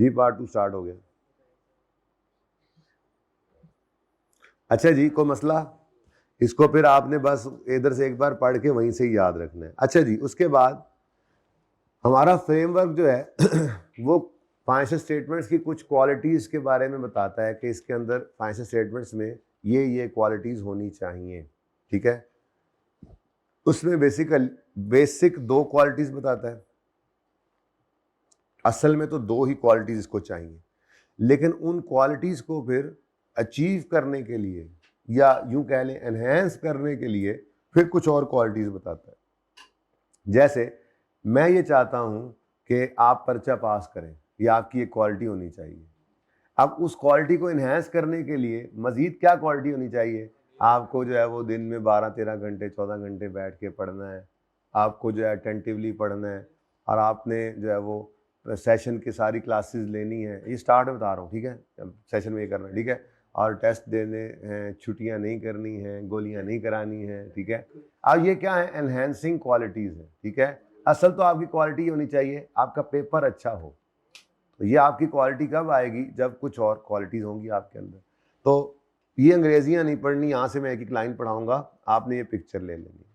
जी part 2 start हो गया। अच्छा जी, कोई मसला? इसको फिर आपने बस इधर से एक बार पढ़ के वहीं से ही याद रखना है। अच्छा जी, उसके बाद हमारा फ्रेमवर्क जो है वो फाइनेंशियल स्टेटमेंट्स की कुछ क्वालिटीज़ के बारे में बताता है कि इसके अंदर फाइनेंशियल स्टेटमेंट्स में ये क्वालिटीज़ होनी चाहिए, ठीक है। उसमें बेसिक 2 क्वालिटीज़ बताता है। असल में तो 2 ही क्वालिटीज़ इसको चाहिए, लेकिन उन क्वालिटीज़ को फिर अचीव करने के लिए या यूं कह लें एनहेंस करने के लिए फिर कुछ और क्वालिटीज़ बताता है। जैसे मैं ये चाहता हूं कि आप पर्चा पास करें, ये आपकी एक क्वालिटी होनी चाहिए। अब उस क्वालिटी को इन्हेंस करने के लिए मज़ीद क्या क्वालिटी होनी चाहिए? आपको जो है वो दिन में 12-13 घंटे 14 घंटे बैठ के पढ़ना है, आपको जो है अटेंटिवली पढ़ना है, और आपने जो है वो सेशन की सारी क्लासेस लेनी है। ये स्टार्ट में बता रहा हूँ, ठीक है, सेशन में ये करना है, ठीक है, और टेस्ट देने हैं, छुट्टियाँ नहीं करनी हैं, गोलियाँ नहीं करानी हैं, ठीक है। अब ये क्या है? एनहेंसिंग क्वालिटीज़ है, ठीक है। असल तो आपकी क्वालिटी होनी चाहिए आपका पेपर अच्छा हो। तो ये आपकी क्वालिटी कब आएगी? जब कुछ और क्वालिटीज़ होंगी आपके अंदर। तो ये अंग्रेजियां नहीं पढ़नी, यहाँ से मैं एक लाइन पढ़ाऊंगा, आपने ये पिक्चर ले लेनी।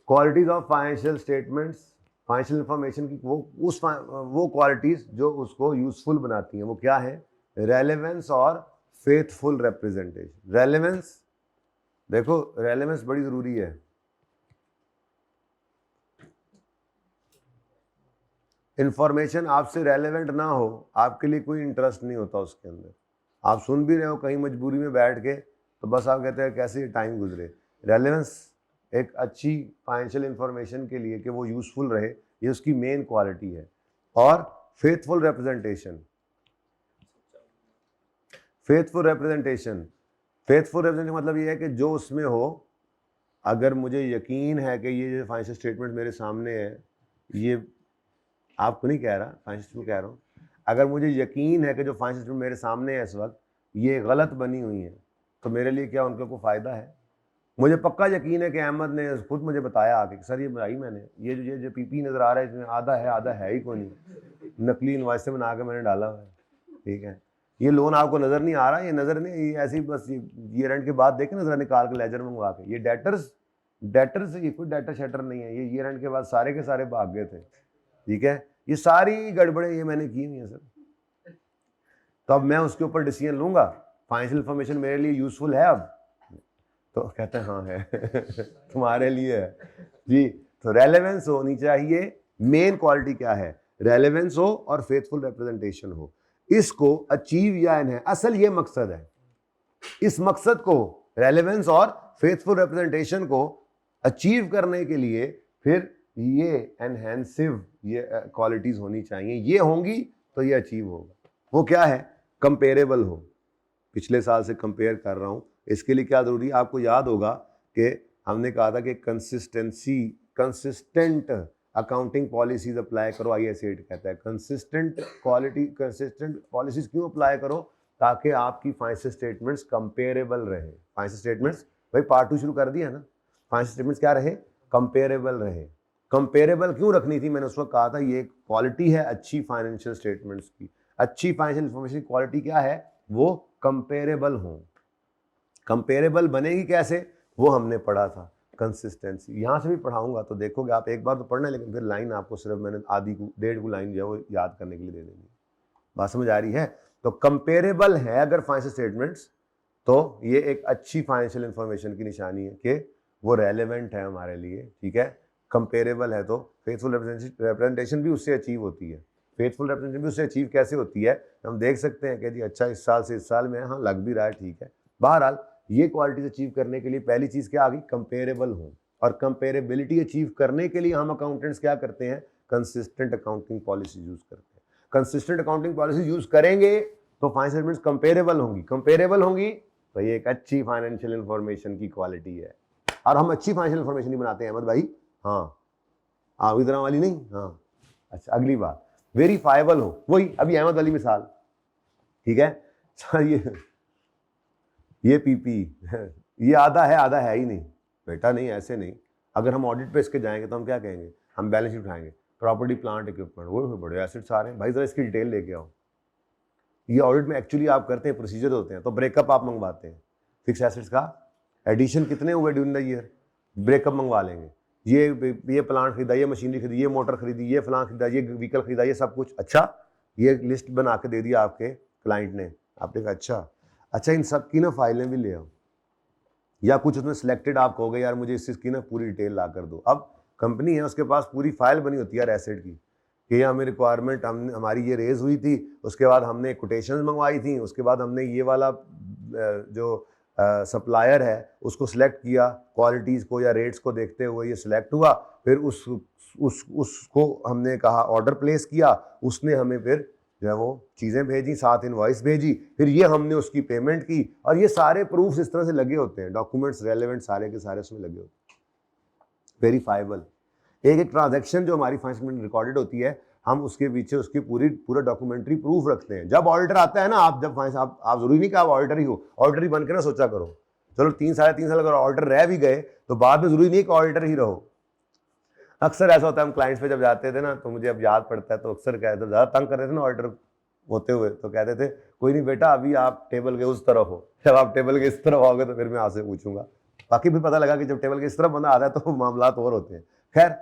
Qualities of financial statements, financial information की वो क्वालिटीज जो उसको यूजफुल बनाती हैं, वो क्या है? रेलेवेंस और फेथफुल रिप्रेजेंटेशन। रेलेवेंस, देखो रेलेवेंस बड़ी जरूरी है। इंफॉर्मेशन आपसे रेलेवेंट ना हो, आपके लिए कोई इंटरेस्ट नहीं होता उसके अंदर। आप सुन भी रहे हो कहीं मजबूरी में बैठ के, तो बस आप कहते हैं कैसे टाइम गुजरे। रेलेवेंस एक अच्छी फाइनेंशियल इंफॉर्मेशन के लिए कि वो यूजफुल रहे, ये उसकी मेन क्वालिटी है। और फेथफुल रिप्रेजेंटेशन, फेथफुल रिप्रेजेंटेशन मतलब ये है कि जो उसमें हो, अगर मुझे यकीन है कि ये जो फाइनेंशियल स्टेटमेंट मेरे सामने है, ये आपको नहीं कह रहा, फाइनेंशियल में कह रहा हूँ, अगर मुझे यकीन है कि जो फाइनेंशियल मेरे सामने है इस वक्त ये गलत बनी हुई है, तो मेरे लिए क्या उनका कोई फ़ायदा है? मुझे पक्का यकीन है कि अहमद ने खुद मुझे बताया आके, सर ये बनाई मैंने, ये जो पीपी नज़र आ रहा है इसमें आधा है ही कोई नहीं, नकली इनवॉइस से बना के मैंने डाला हुआ है, ठीक है। ये लोन आपको नज़र नहीं आ रहा, ये नज़र नहीं, ये ऐसी बस ये रेंट के बाद देखे नज़र निकाल के लेजर मंगवा के, ये डेटर्स ये कोई डेटर शेटर नहीं है, ये रेंट के बाद सारे के सारे भाग गए थे, ठीक है। ये सारी गड़बड़े ये मैंने की हुई है सर। तो अब मैं उसके ऊपर डिसीजन लूंगा, फाइनेंशियल इंफॉर्मेशन मेरे लिए यूजफुल है अब? तो कहते हैं हाँ है तुम्हारे लिए है जी। तो रेलेवेंस होनी चाहिए, मेन क्वालिटी क्या है? रेलेवेंस हो और फेथफुल रिप्रेजेंटेशन हो। इसको अचीव या इन्हें, असल ये मकसद है, इस मकसद को, रेलेवेंस और फेथफुल रिप्रेजेंटेशन को अचीव करने के लिए फिर ये एनहेंसिव ये क्वालिटीज होनी चाहिए। ये होंगी तो ये अचीव होगा। वो क्या है? कंपेरेबल हो। पिछले साल से कंपेयर कर रहा हूं, इसके लिए क्या जरूरी है? आपको याद होगा कि हमने कहा था कि कंसिस्टेंट अकाउंटिंग पॉलिसीज अप्लाई करो, IAS 8 कहता है कंसिस्टेंट पॉलिसीज क्यों अप्लाई करो? ताकि आपकी फाइनेंशियल स्टेटमेंट्स कंपेरेबल रहे। फाइनेंशियल स्टेटमेंट्स, भाई पार्ट 2 शुरू कर दिया ना, फाइनेंशियल स्टेटमेंट्स क्या रहे? कंपेरेबल रहे। कंपेरेबल क्यों रखनी थी? मैंने उस वक्त कहा था ये एक क्वालिटी है अच्छी फाइनेंशियल स्टेटमेंट्स की। अच्छी फाइनेंशियल इंफॉर्मेशन की क्वालिटी क्या है? वो कंपेरेबल हो। कंपेरेबल बनेगी कैसे? वो हमने पढ़ा था, कंसिस्टेंसी। यहाँ से भी पढ़ाऊंगा तो देखोगे आप, एक बार तो पढ़ना है, लेकिन फिर लाइन आपको सिर्फ मैंने डेढ़ को लाइन जो है वो याद करने के लिए दे देनी। बात समझ आ रही है? तो कंपेरेबल है अगर फाइनेंशियल स्टेटमेंट्स, तो ये एक अच्छी फाइनेंशियल इंफॉर्मेशन की निशानी है कि वो रेलेवेंट है हमारे लिए, ठीक है। कंपेरेबल है तो फेथफुल रिप्रेजेंटेशन भी उससे अचीव होती है। फेथफुल रिप्रेजेंटेशन भी उससे अचीव कैसे होती है? हम देख सकते हैं कि जी अच्छा इस साल से इस साल में हाँ लग भी रहा है, ठीक है। बहरहाल ये क्वालिटीज अचीव करने के लिए पहली चीज क्या आ गई? कंपेरेबल हो। और कंपेरेबिलिटी अचीव करने के लिए हम अकाउंटेंट्स क्या करते हैं? कंसिस्टेंट अकाउंटिंग पॉलिसी यूज करते हैं। कंसिस्टेंट अकाउंटिंग पॉलिसी यूज करेंगे तो फाइनेंशियल स्टेटमेंट्स कंपेरेबल होंगी। कंपेरेबल होंगी तो ये एक अच्छी फाइनेंशियल इंफॉर्मेशन की क्वालिटी है। और हम अच्छी फाइनेंशियल इंफॉर्मेशन ही बनाते हैं अहमद भाई। हाँ इस तरह वाली नहीं। हाँ अच्छा, अगली बात वेरीफाइबल हो। वही अभी अहमद वाली मिसाल, ठीक है सर। ये पीपी ये आधा है ही नहीं बेटा, नहीं ऐसे नहीं। अगर हम ऑडिट पे इसके जाएंगे तो हम क्या कहेंगे? हम बैलेंस शीट उठाएंगे, प्रॉपर्टी प्लांट इक्विपमेंट, वो बड़े एसेट्स आ रहे हैं भाई, जरा इसकी डिटेल लेके आओ। ये ऑडिट में एक्चुअली आप करते हैं, प्रोसीजर होते हैं, तो ब्रेकअप आप मंगवाते हैं फिक्स एसेट्स का, एडिशन कितने हुए ड्यूरिंग द ईयर, ब्रेकअप मंगवा लेंगे, ये प्लांट खरीदा, ये मशीनरी खरीदी, ये मोटर खरीदी, ये फलां खरीदा, ये व्हीकल खरीदा, ये सब कुछ। अच्छा, ये लिस्ट बना के दे दिया आपके क्लाइंट ने, आपने कहा अच्छा इन सब की ना फाइलें भी ले आओ, या कुछ उसमें सिलेक्टेड आप कहोगे यार मुझे इस चीज़ की ना पूरी डिटेल ला कर दो। अब कंपनी है, उसके पास पूरी फाइल बनी होती है यार एसेट की, कि हमें रिक्वायरमेंट हमारी ये रेज हुई थी, उसके बाद हमने कोटेशन मंगवाई थी, उसके बाद हमने ये वाला जो सप्लायर है उसको सिलेक्ट किया, क्वालिटीज़ को या रेट्स को देखते हुए ये सिलेक्ट हुआ, फिर उसको हमने कहा ऑर्डर प्लेस किया, उसने हमें फिर जो है वो चीज़ें भेजी, साथ इनवॉइस भेजी, फिर ये हमने उसकी पेमेंट की, और ये सारे प्रूफ्स इस तरह से लगे होते हैं, डॉक्यूमेंट्स रेलेवेंट सारे के सारे उसमें लगे होते हैं, वेरीफाइबल। एक ट्रांजैक्शन जो हमारी फाइनेंस में रिकॉर्डेड होती है, हम उसके पीछे उसकी पूरा डॉक्यूमेंट्री प्रूफ रखते हैं। जब ऑडिटर आता है ना, आप जब फाइनेंस आप जरूरी नहीं कि आप ऑडिटर ही हो, ऑडिटर ही बन के ना सोचा करो, चलो 3-3.5 साल अगर ऑडिटर रह भी गए तो बाद में जरूरी नहीं कि ऑडिटर ही रहो। अक्सर ऐसा होता है, हम क्लाइंट्स पे जब जाते थे ना, तो मुझे अब याद पड़ता है, तो अक्सर कहते थे, ज़्यादा तंग करते थे ना ऑडिटर होते हुए, तो कहते थे कोई नहीं बेटा अभी आप टेबल के उस तरफ हो, जब आप टेबल के इस तरफ आओगे तो फिर मैं आपसे पूछूंगा। बाकी फिर पता लगा कि जब टेबल के इस तरफ बंदा आता है तो मामला और होते हैं। खैर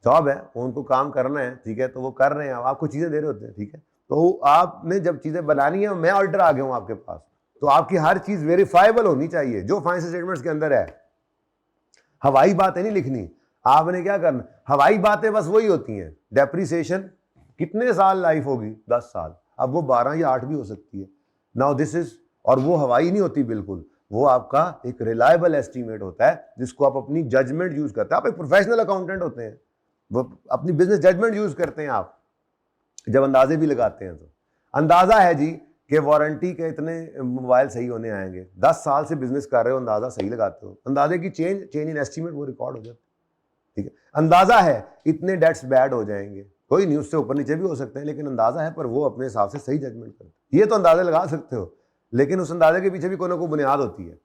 जॉब है, उनको काम करना है, ठीक है, तो वो कर रहे हैं, आपको चीज़ें दे रहे होते हैं, ठीक है, तो आपने जब चीज़ें बनानी है, मैं ऑडिटर आ गया हूँ आपके पास, तो आपकी हर चीज़ वेरीफाइबल होनी चाहिए जो फाइनेंशियल स्टेटमेंट्स के अंदर है। हवाई बातें नहीं लिखनी, आपने क्या करना, हवाई बातें बस वही होती हैं, डेप्रिसिएशन कितने साल लाइफ होगी, 10 साल, अब वो 12 या 8 भी हो सकती है। नाउ दिस इज, और वो हवाई नहीं होती बिल्कुल, वो आपका एक रिलायबल एस्टीमेट होता है जिसको आप अपनी जजमेंट यूज करते हैं। आप एक प्रोफेशनल अकाउंटेंट होते हैं, वो अपनी बिजनेस जजमेंट यूज करते हैं। आप जब अंदाजे भी लगाते हैं तो अंदाजा है जी कि वारंटी के इतने मोबाइल सही होने आएंगे, 10 साल से बिजनेस कर रहे हो, अंदाजा सही लगाते हो, अंदाजे की चेंज इन एस्टीमेट वो रिकॉर्ड हो जाती है, ठीक है। अंदाजा है इतने डेट्स बैड हो जाएंगे, कोई नहीं, उससे ऊपर नीचे भी हो सकते हैं, लेकिन अंदाजा है, पर वो अपने हिसाब से सही जजमेंट करते हैं। ये तो अंदाजे लगा सकते हो, लेकिन उस अंदाजे के पीछे भी कोई ना कोई बुनियाद होती है,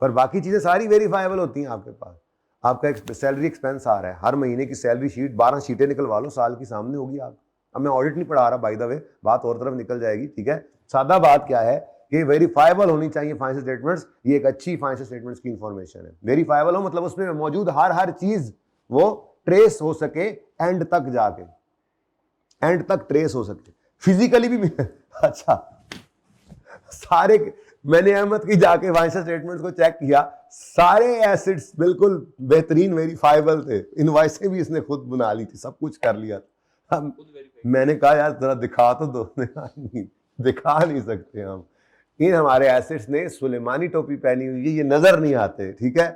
पर बाकी चीजें सारी वेरीफाइबल होती हैं आपके पास। आपका एक सैलरी एक्सपेंस आ रहा है, हर महीने की सैलरी शीट 12 शीटें निकलवा लो, साल की सामने होगी आप। अब मैं ऑडिट नहीं पढ़ा रहा बाय द वे, बात और तरफ निकल जाएगी, ठीक है। सादा बात क्या है कि वेरीफाइबल होनी चाहिए फाइनेंशियल स्टेटमेंट्स, ये एक अच्छी फाइनेंशियल स्टेटमेंट्स की इंफॉर्मेशन है। वेरीफाइबल हो मतलब उसमें मौजूद हर चीज वो ट्रेस हो सके, एंड तक जाके, एंड तक ट्रेस हो सके, फिजिकली भी अच्छा, सारे मैंने अहमद की जाके फाइनेंशियल स्टेटमेंट्स को चेक किया, सारे एसेट्स बिल्कुल बेहतरीन वेरीफाइबल थे, इनवॉइसें भी इसने खुद बना ली थी, सब कुछ कर लिया था। मैंने कहा यार जरा दिखा तो दो, दिखा नहीं सकते हम, इन हमारे एसेट्स ने सुलेमानी टोपी पहनी हुई है, ये नजर नहीं आते, ठीक है,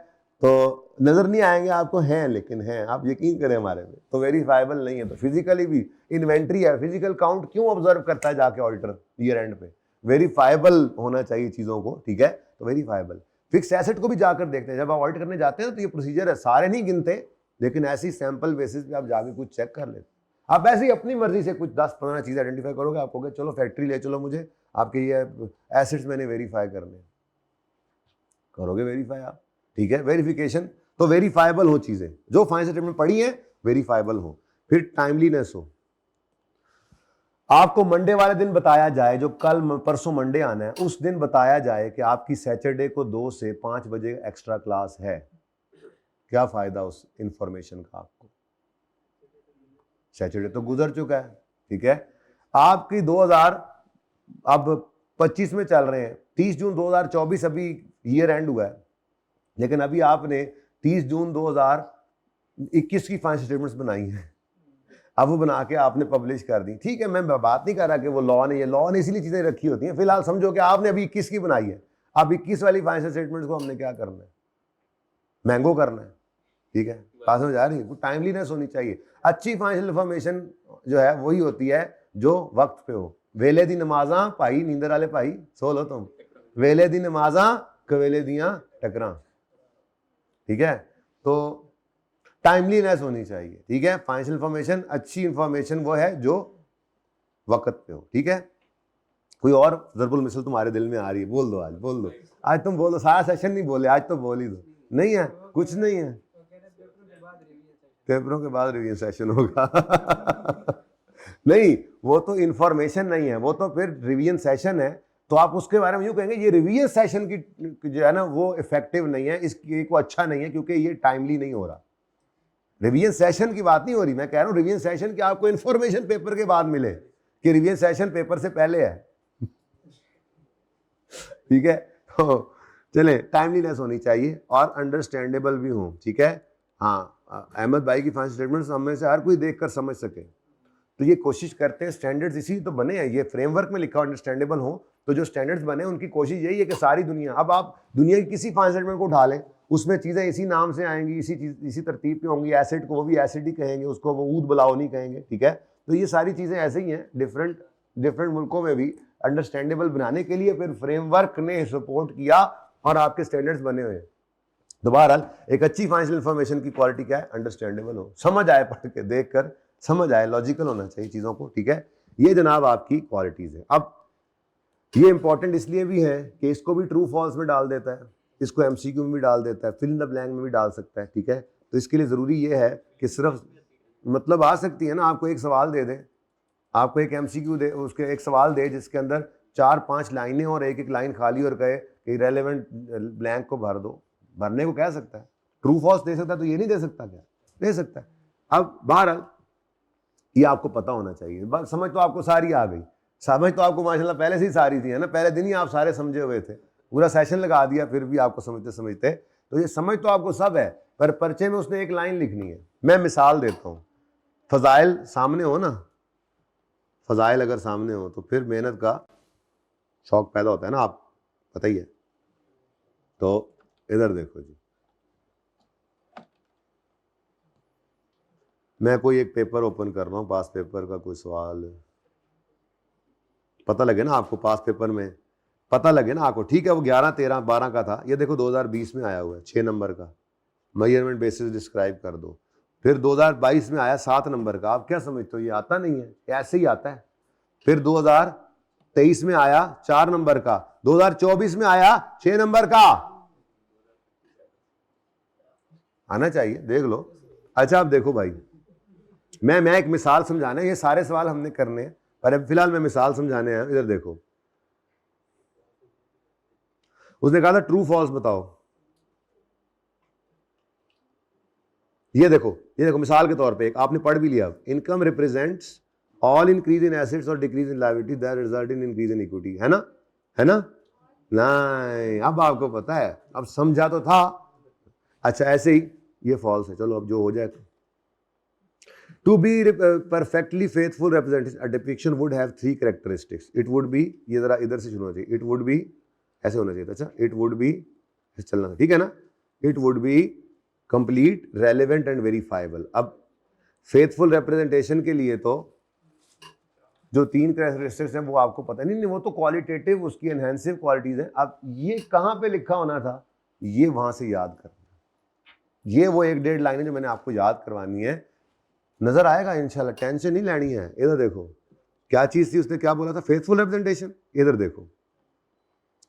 तो नजर नहीं आएंगे आपको, हैं लेकिन हैं, आप यकीन करें हमारे में, तो वेरीफाइबल नहीं है। तो फिजिकली भी इन्वेंट्री है, फिजिकल काउंट क्यों ऑब्जर्व करता है जाके ऑडिटर ईयर एंड पे, वेरीफाइबल होना चाहिए चीजों को, ठीक है, तो वेरीफाइबल। फिक्स एसेट को भी जाकर देखते हैं, जब आप ऑडिट करने जाते हैं तो ये प्रोसीजर है, सारे नहीं गिनते, लेकिन ऐसी सैंपल बेसिस पे आप जाके कुछ चेक कर लेते। आप ऐसे ही अपनी मर्जी से कुछ 10-15 चीजें आइडेंटिफाई करोगे, आप कहोगे चलो फैक्ट्री ले चलो मुझे, आपके ये एसेट्स मैंने वेरीफाई करने, करोगे वेरीफाई आप, ठीक है। वेरिफिकेशन तो वेरीफाइबल हो चीजें, जो फाइनेंशियल स्टेटमेंट पढ़ी है वेरीफाइबल हो, फिर टाइमलीनेस हो। आपको मंडे वाले दिन बताया जाए, जो कल परसों मंडे आना है, उस दिन बताया जाए कि आपकी सैटरडे को 2 से 5 बजे एक्स्ट्रा क्लास है, क्या फायदा उस इंफॉर्मेशन का आपको? सैटरडे तो गुजर चुका है, ठीक है, आपकी 2025 में चल रहे हैं, 30 जून 2024 अभी ईयर एंड हुआ है, लेकिन अभी आपने 30 जून 2021 की फाइनेंशियल स्टेटमेंट्स बनाई हैं, अब वो बना के आपने पब्लिश कर दी, ठीक है। मैं बात नहीं कर रहा कि वो लॉ ने, ये लॉ ने इसीलिए चीजें रखी होती हैं। फिलहाल समझो कि आपने अभी 21 की बनाई है, अब 21 वाली फाइनेंशियल स्टेटमेंट्स को हमने क्या करना है, मैंगो करना है, ठीक है, बात समझ आ रही है। टाइमलीनेस होनी चाहिए। अच्छी फाइनेंशियल इंफॉर्मेशन जो है वही होती है जो वक्त पे हो। वेले दी नमाजा भाई, नींदर वाले भाई सो लो तुम, वेले दी नमाजा कवेले दियां टकरा, ठीक है, तो टाइमलीनेस होनी चाहिए, ठीक है। फाइनेंशियल इंफॉर्मेशन, अच्छी इंफॉर्मेशन वो है जो वक्त पे हो, ठीक है। कोई और ज़रबुल मिसल तुम्हारे दिल में आ रही है, बोल दो, आज बोल दो, आज तुम बोल दो, सारा सेशन नहीं बोले, आज तो बोल ही दो। नहीं है, कुछ नहीं है, पेपरों के बाद रिवीजन सेशन होगा। नहीं, वो तो इंफॉर्मेशन नहीं है, वो तो फिर रिवीजन सेशन है, तो आप उसके बारे में यूँ कहेंगे ये रिवीजन सेशन की जो है ना वो इफेक्टिव नहीं है, इसकी को अच्छा नहीं है क्योंकि ये टाइमली नहीं हो रहा। रिवीजन सेशन की बात नहीं हो रही, मैं कह रहा हूँ रिवीजन सेशन की आपको इंफॉर्मेशन पेपर के बाद मिले कि रिवीजन सेशन पेपर से पहले है। ठीक है, तो चले, टाइमलीनेस होनी चाहिए और अंडरस्टैंडेबल भी हो। ठीक है, हाँ, अहमद भाई की फाइनेंशियल स्टेटमेंट्स हम में से हर कोई देखकर समझ सके, तो ये कोशिश करते हैं, स्टैंडर्ड्स इसी तो बने हैं, ये फ्रेमवर्क में लिखा अंडरस्टैंडेबल हो, तो जो स्टैंडर्ड्स बने उनकी कोशिश यही है कि सारी दुनिया, अब आप दुनिया की किसी फाइनेंशियल स्टेटमेंट को उठा लें, उसमें चीज़ें इसी नाम से आएंगी, इसी तरतीब पे होंगी, एसिड को वो भी एसिड ही कहेंगे, उसको वो ऊद बुलाओ नहीं कहेंगे। ठीक है, तो ये सारी चीज़ें ऐसे ही हैं, डिफरेंट मुल्कों में भी अंडरस्टैंडेबल बनाने के लिए फिर फ्रेमवर्क ने सपोर्ट किया और आपके स्टैंडर्ड्स बने हुए हैं। तो बहरहाल एक अच्छी फाइनेंशियल इंफॉर्मेशन की क्वालिटी क्या है, अंडरस्टैंडेबल हो, समझ आए, पढ़ के देख कर समझ आए, लॉजिकल होना चाहिए चीज़ों को। ठीक है, ये जनाब आपकी क्वालिटीज़ है। अब ये इंपॉर्टेंट इसलिए भी है कि इसको भी ट्रू फॉल्स में डाल देता है, इसको एमसीक्यू में भी डाल देता है, फिल इन द ब्लैंक में भी डाल सकता है। ठीक है, तो इसके लिए ज़रूरी ये है कि सिर्फ मतलब आ सकती है ना, आपको एक सवाल दे दे, आपको एक एमसीक्यू दे, उसके एक सवाल दे जिसके अंदर 4-5 लाइनें और एक लाइन खाली और कहे कि रेलेवेंट ब्लैंक को भर दो, भरने को कह सकता है, ट्रू फॉल्स दे सकता है, तो ये नहीं दे सकता क्या? दे सकता है। अब बहरहाल ये आपको पता होना चाहिए, समझ तो आपको सारी आ गई, समझ तो आपको माशाल्लाह पहले से ही सारी थी, है ना, पहले दिन ही आप सारे समझे हुए थे, पूरा सेशन लगा दिया, फिर भी आपको समझते समझते, तो ये समझ तो आपको सब है, पर पर्चे में उसने एक लाइन लिखनी है। मैं मिसाल देता हूँ, फजाइल सामने हो ना, फजाइल अगर सामने हो तो फिर मेहनत का शौक पैदा होता है ना, आप पता ही है। तो इधर देखो जी, मैं कोई एक पेपर ओपन कर रहा हूँ, पास पेपर का कोई सवाल, पता लगे ना आपको, पास पेपर में पता लगे ना आपको। ठीक है, वो 11, 13, 12 का था, ये देखो 2020 में आया हुआ है 6 नंबर का, मेजरमेंट बेसिस डिस्क्राइब कर दो। फिर 2022 में आया 7 नंबर का, आप क्या समझते हो ये आता नहीं है, ऐसे ही आता है। फिर 2023 में आया 4 नंबर का, 2024 में आया 6 नंबर का, आना चाहिए, देख लो। अच्छा, अब देखो भाई, मैं एक मिसाल समझाना है, ये सारे सवाल हमने करने हैं, पर अब फिलहाल मैं मिसाल समझाने हैं। इधर देखो, उसने कहा था ट्रू फॉल्स बताओ, ये देखो मिसाल के तौर पे एक आपने पढ़ भी लिया, income represents all increase in assets और decrease in liability that result in increase in equity, है ना, है ना? नहीं, अब आपको पता है, अब समझा तो था। अच्छा, ऐसे ही ये फॉल्स है, चलो अब जो हो जाए। To be perfectly faithful representation, a depiction would have 3 characteristics. It would be, ये जरा इधर से शुरू होना चाहिए, it would be ऐसे होना चाहिए था, अच्छा, it would be ऐसे चलना था, ठीक है ना, it would be complete, relevant and verifiable। अब faithful representation के लिए तो जो 3 characteristics हैं वो आपको पता नहीं, वो तो क्वालिटेटिव, उसकी एनहेंसिव क्वालिटीज हैं। अब ये कहाँ पे लिखा होना था, ये वहां से याद करना, ये वो 1-1.5 लाइन है जो मैंने आपको याद करवानी है, नजर आएगा इंशाल्लाह, टेंशन नहीं लेनी है। इधर देखो क्या चीज थी, उसने क्या बोला था, फेथफुल रिप्रेजेंटेशन। इधर देखो,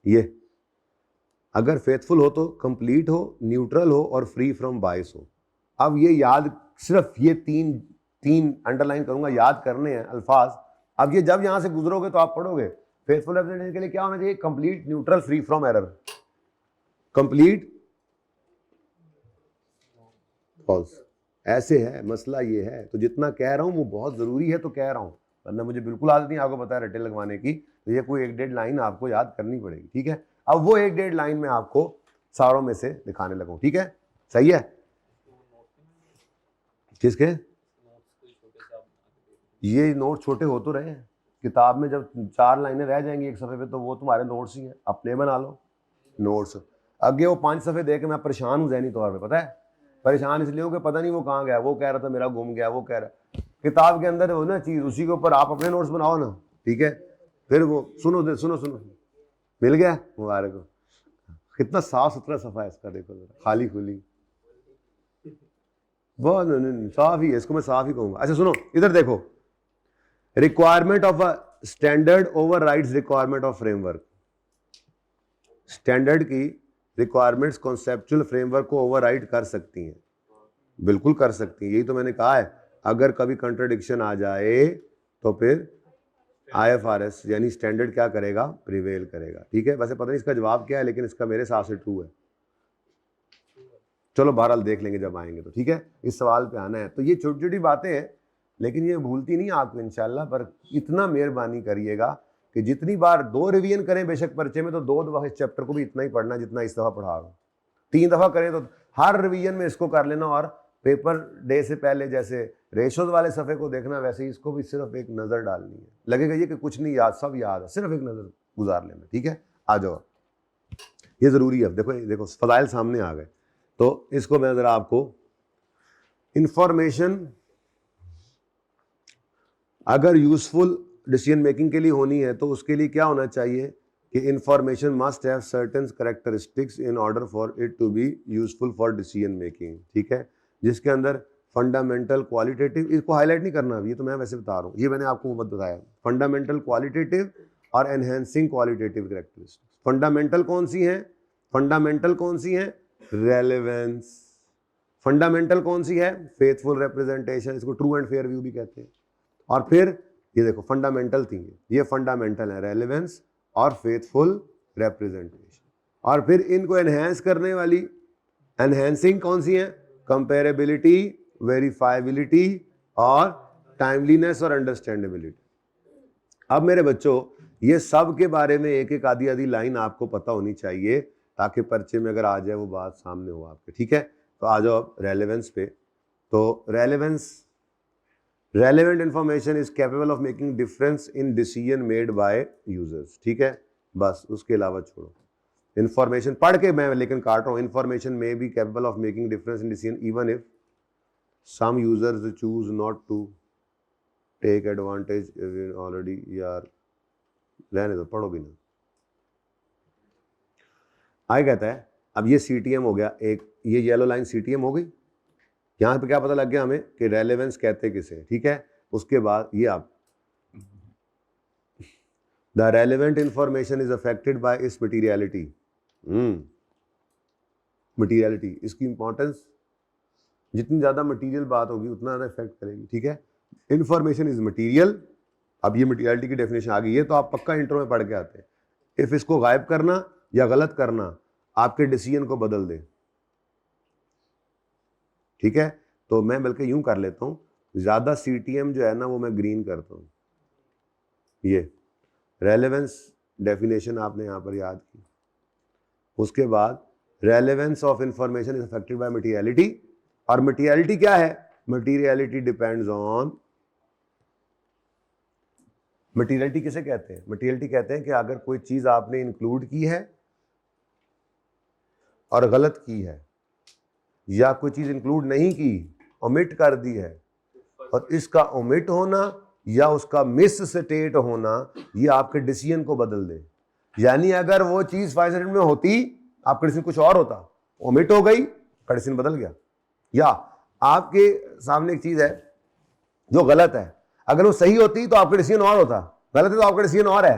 ये अगर फेथफुल हो तो कंप्लीट हो, न्यूट्रल हो और फ्री फ्रॉम बायस हो। अब ये याद, सिर्फ ये तीन अंडरलाइन करूंगा, याद करने हैं अल्फाज। अब ये जब यहां से गुजरोगे तो आप पढ़ोगे, फेथफुल रिप्रेजेंटेशन के लिए क्या होना चाहिए, complete, neutral, free from error. Complete false, ऐसे है, मसला ये है। तो जितना कह रहा हूं वो बहुत जरूरी है, तो कह रहा हूं, वरना मुझे बिल्कुल आदत नहीं, आपको पता है, रटे लगवाने की। तो ये कोई 1-1.5 लाइन आपको याद करनी पड़ेगी, ठीक है। अब वो 1-1.5 लाइन में आपको सारों में से दिखाने लगूं, ठीक है, सही है। किसके ये नोट छोटे हो तो रहे हैं, किताब में जब 4 लाइनें रह जाएंगी एक सफ़े पे, तो वो तुम्हारे नोट्स ही हैं, अपने बना लो नोट्स। आगे वो 5 सफ़े दे के मैं परेशान हूँ ज़हनी तौर पे, पता है, परेशान इसलिए हो कि पता नहीं वो कहाँ गया, वो कह रहा था मेरा गुम गया, वो कह रहा, किताब के अंदर हो ना चीज़, उसी के ऊपर आप अपने नोट्स बनाओ ना, ठीक है। फिर वो सुनो सुनो सुनो, मिल गया, मुबारक हो। कितना साफ सुथरा सफ़ा है इसका, देखो खाली खुली, बहुत साफ ही है, इसको मैं साफ ही कहूँगा। अच्छा सुनो, इधर देखो, requirement of a standard over rights requirement of framework. Standard की रिक्वायरमेंट्स कॉन्सेप्चुअल फ्रेमवर्क को ओवरराइड कर सकती हैं। बिल्कुल कर सकती हैं, यही तो मैंने कहा है। अगर कभी कंट्राडिक्शन आ जाए तो फिर IFRS यानी स्टैंडर्ड क्या करेगा, प्रिवेल करेगा। ठीक है, वैसे पता नहीं इसका जवाब क्या है, लेकिन इसका मेरे हिसाब से ट्रू है। चलो बहरहाल देख लेंगे जब आएंगे तो। ठीक है, इस सवाल पे आना है। तो ये छोटी छोटी बातें हैं, लेकिन ये भूलती नहीं आपको इंशाल्लाह। पर इतना मेहरबानी करिएगा कि जितनी बार 2 रिवीजन करें बेशक पर्चे में, तो 2 दफा इस चैप्टर को भी इतना ही पढ़ना जितना इस दफा पढ़ा रहा हूँ। 3 दफा करें तो हर रिवीजन में इसको कर लेना, और पेपर डे से पहले जैसे रेशोज वाले सफ़े को देखना, वैसे ही इसको भी सिर्फ एक नज़र डालनी है। लगेगा ये कि कुछ नहीं याद, सब याद है, सिर्फ एक नज़र गुजार लेना। ठीक है, आ जाओ, ये ज़रूरी है। देखो देखो फजाइल सामने आ गए, तो इसको मैं ज़रा आपको इंफॉर्मेशन अगर यूजफुल डिसीजन मेकिंग के लिए होनी है, तो उसके लिए क्या होना चाहिए कि information must have certain characteristics in order for it to be useful for decision making. ठीक है, जिसके अंदर फंडामेंटल क्वालिटेटिव, इसको हाईलाइट नहीं करना अभी, ये तो मैं वैसे बता रहा हूँ, ये मैंने आपको बताया। फंडामेंटल क्वालिटेटिव और एनहेंसिंग क्वालिटेटिव कैरेक्टरिस्टिक्स। फंडामेंटल कौन सी है, फंडामेंटल कौन सी है, रेलेवेंस। फंडामेंटल कौन सी है, फेथफुल रिप्रेजेंटेशन, इसको ट्रू एंड फेयर व्यू भी कहते हैं। और फिर ये देखो फंडामेंटल थी, ये फंडामेंटल है, रेलेवेंस और फेथफुल रिप्रेजेंटेशन। और फिर इनको एनहेंस करने वाली एनहेंसिंग कौन सी है, कंपेरेबिलिटी, वेरीफाइबिलिटी और टाइमलीनेस और अंडरस्टैंडेबिलिटी। अब मेरे बच्चों, ये सब के बारे में एक एक आधी आधी लाइन आपको पता होनी चाहिए, ताकि पर्चे में अगर आ जाए वो बात सामने हो आपके। ठीक है, तो आ जाओ अब रेलेवेंस पे। तो relevance, relevant information is capable of making difference in decision made by users। ठीक है, बस उसके अलावा छोड़ो। इंफॉर्मेशन पढ़ के मैं लेकिन काट रहा हूँ। इंफॉर्मेशन में be capable of making difference in decision even if some users choose not to take advantage already. यार रहने दो, पढ़ो भी ना। आगे कहता है, अब ये CTM हो गया एक, ये येलो लाइन CTM हो गई। यहाँ पे क्या पता लग गया हमें कि रेलेवेंस कहते किसे। ठीक है, उसके बाद ये आप the relevant information is affected by it's materiality. Materiality, इसकी इंपॉर्टेंस, जितनी ज़्यादा मटीरियल बात होगी उतना ज़्यादा इफेक्ट करेगी। ठीक है, इंफॉर्मेशन इज मटीरियल। अब ये मटीरियलिटी की डेफिनेशन आ गई है, तो आप पक्का इंट्रो में पढ़ के आते हैं। इफ इसको गायब करना या गलत करना आपके डिसीजन को बदल दे। ठीक है, तो मैं बल्कि यूं कर लेता हूं, ज्यादा CTM जो है ना वो मैं ग्रीन करता हूं। ये रेलेवेंस डेफिनेशन आपने यहां पर याद की। उसके बाद relevance of information is affected by materiality. और मटीरियलिटी क्या है, मटीरियलिटी डिपेंड्स ऑन, मटीरियलिटी किसे कहते हैं, मटीरियलिटी कहते हैं कि अगर कोई चीज आपने इंक्लूड की है और गलत की है, या कोई चीज इंक्लूड नहीं की, ओमिट कर दी है, और इसका ओमिट होना या उसका मिस स्टेट होना ये आपके डिसीजन को बदल दे। यानी अगर वो चीज 5 में होती, आपका डिसीजन कुछ और होता, ओमिट हो गई, का डिसीजन बदल गया। या आपके सामने एक चीज है जो गलत है, अगर वो सही होती तो आपका डिसीजन और होता, गलत है तो आपका डिसीजन और है।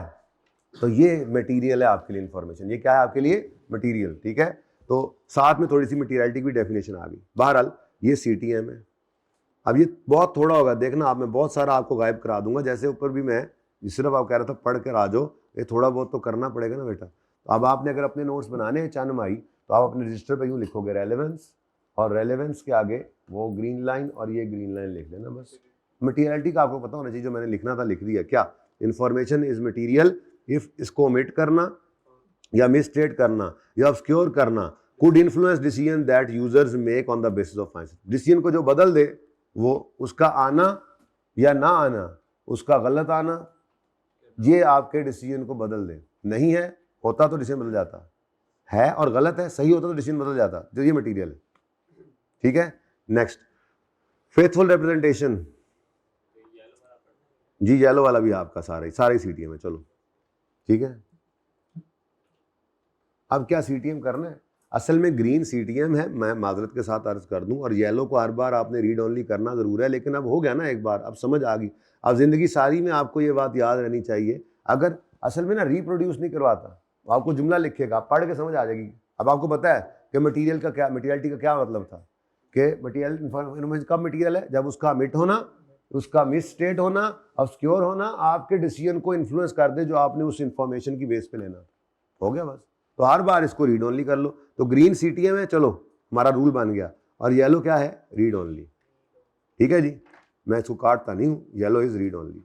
तो ये मटीरियल है आपके लिए इंफॉर्मेशन। ये क्या है आपके लिए, मटीरियल। ठीक है, तो साथ में थोड़ी सी मटीरियलिटी की भी डेफिनेशन आ गई। बहरहाल ये CTM है। अब ये बहुत थोड़ा होगा, देखना आप, मैं बहुत सारा आपको गायब करा दूंगा। जैसे ऊपर भी मैं सिर्फ आप कह रहा था पढ़ कर आ जाओ, ये थोड़ा बहुत तो करना पड़ेगा ना बेटा। तो अब आपने अगर अपने नोट्स बनाने हैं चानमाई, तो आप अपने रजिस्टर पे यूँ लिखोगे रेलेवेंस, और रेलेवेंस के आगे वो ग्रीन लाइन और ये ग्रीन लाइन लिख लेना बस। मटीरियलिटी का आपको पता होना चाहिए, जो मैंने लिखना था लिख दिया। क्या, इन्फॉर्मेशन इज मटीरियल इफ इसको ओमिट करना या मिसस्टेट करना या ऑब्सक्योर करना could influence decision that users make on the basis of findings। Decision को जो बदल दे, वो उसका आना या ना आना, उसका गलत आना, ये आपके डिसीजन को बदल दे। नहीं है, होता तो डिसीजन बदल जाता है, और गलत है, सही होता तो डिसीजन बदल जाता। जो ये मटीरियल है। ठीक है, नेक्स्ट फेथफुल रिप्रेजेंटेशन। जी येलो वाला भी आपका सारा ही CTM है। चलो ठीक है, अब क्या CTM करना है, असल में ग्रीन CTM है, मैं माजरत के साथ अर्ज कर दूं, और येलो को हर बार आपने रीड ओनली करना ज़रूर है। लेकिन अब हो गया ना एक बार, अब समझ आ गई। अब ज़िंदगी सारी में आपको ये बात याद रहनी चाहिए। अगर असल में ना रिप्रोड्यूस नहीं करवाता, आपको जुमला लिखेगा, आप पढ़ के समझ आ जाएगी। अब आपको पता है कि मटीरियल का क्या, मटीरियलिटी का क्या मतलब था। कि मटेरियल इन्फॉर्मेशन कब मटेरियल है, जब उसका मिट होना, उसका मिस स्टेट होना, ऑब्सक्योर होना आपके डिसीजन को इन्फ्लुएंस कर दे जो आपने उस इंफॉर्मेशन की बेस पे लेना। हो गया बस। तो हर बार इसको रीड ओनली कर लो। तो ग्रीन सीटीएम है, चलो हमारा रूल बन गया, और येलो क्या है, रीड ओनली। ठीक है जी, मैं इसको काटता नहीं हूं, yellow is read only.